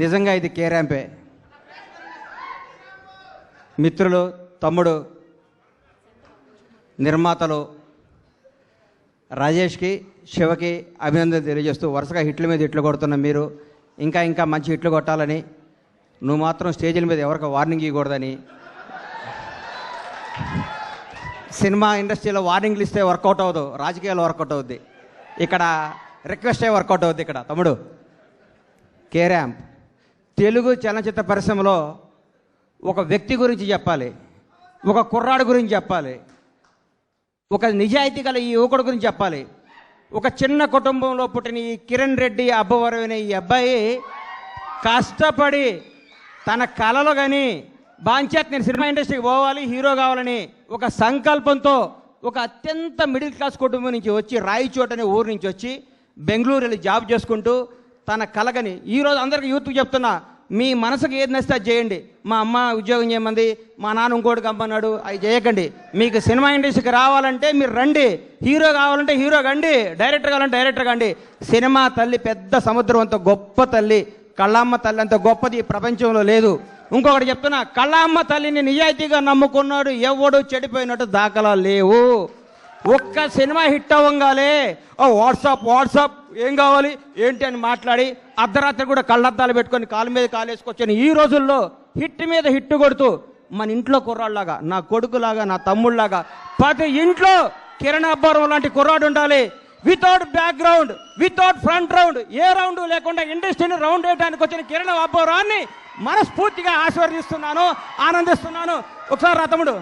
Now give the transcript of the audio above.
నిజంగా ఇది కేరాంపే. మిత్రులు, తమ్ముడు, నిర్మాతలు రాజేష్కి, శివకి అభినందన తెలియజేస్తూ వరుసగా హిట్ల మీద హిట్లు కొడుతున్న మీరు ఇంకా ఇంకా మంచి హిట్లు కొట్టాలని, నువ్వు మాత్రం స్టేజీల మీద ఎవరికి వార్నింగ్ ఇవ్వకూడదని, సినిమా ఇండస్ట్రీలో వార్నింగ్లు ఇస్తే వర్కౌట్ అవ్వదు, రాజకీయాలు వర్కౌట్ అవుద్ది, ఇక్కడ రిక్వెస్టే వర్కౌట్ అవుద్ది. ఇక్కడ తమ్ముడు కేరాంప్ తెలుగు చలనచిత్ర పరిశ్రమలో ఒక వ్యక్తి గురించి చెప్పాలి, ఒక కుర్రాడు గురించి చెప్పాలి, ఒక నిజాయితీ గల ఈ యువకుడు గురించి చెప్పాలి. ఒక చిన్న కుటుంబంలో పుట్టిన ఈ కిరణ్ రెడ్డి అబ్బవరం అనే ఈ అబ్బాయి కష్టపడి తన కళలు కానీ బాంచేత్ నేను సినిమా ఇండస్ట్రీకి పోవాలి, హీరో కావాలని ఒక సంకల్పంతో ఒక అత్యంత మిడిల్ క్లాస్ కుటుంబం నుంచి వచ్చి రాయచోట అనే ఊరు నుంచి వచ్చి బెంగళూరు వెళ్ళి జాబ్ చేసుకుంటూ తన కలగని ఈరోజు అందరికీ యూత్కి చెప్తున్నా, మీ మనసుకు ఏది నచ్చితే అది చేయండి. మా అమ్మ ఉద్యోగం చేయమంది, మా నాన్న ఇంకోటి కమ్మన్నాడు, అవి చేయకండి. మీకు సినిమా ఇండస్ట్రీకి రావాలంటే మీరు రండి, హీరో కావాలంటే హీరో కండి, డైరెక్టర్ కావాలంటే డైరెక్టర్ కండి. సినిమా తల్లి పెద్ద సముద్రం అంత గొప్ప తల్లి, కళ్ళమ్మ తల్లి అంత గొప్పది ఈ ప్రపంచంలో లేదు. ఇంకొకటి చెప్తున్నా, కళ్ళమ్మ తల్లిని నిజాయితీగా నమ్ముకున్నాడు ఎవడు చెడిపోయినట్టు దాఖలాలు లేవు. ఒక్క సినిమా హిట్ అవ్వగానే వాట్సాప్ ఏం కావాలి ఏంటి అని మాట్లాడి అర్ధరాత్రి కూడా కళ్ళద్దాలు పెట్టుకొని కాలు మీద కాలు వేసుకొచ్చాను. ఈ రోజుల్లో హిట్ మీద హిట్ కొడుతూ మన ఇంట్లో కుర్రాళ్ళలాగా, నా కొడుకులాగా, నా తమ్ముళ్ళలాగా ప్రతి ఇంట్లో కిరణ్ అబ్బవరం లాంటి కుర్రాడు ఉండాలి. Without background, without front round, ఏ రౌండ్ లేకుండా ఇండస్ట్రీని రౌండ్ వేయడానికి వచ్చిన కిరణ్ అబ్బవరాన్ని మనస్ఫూర్తిగా ఆశీర్వదిస్తున్నాను, ఆనందిస్తున్నాను. ఒకసారి రా తమ్ముడు.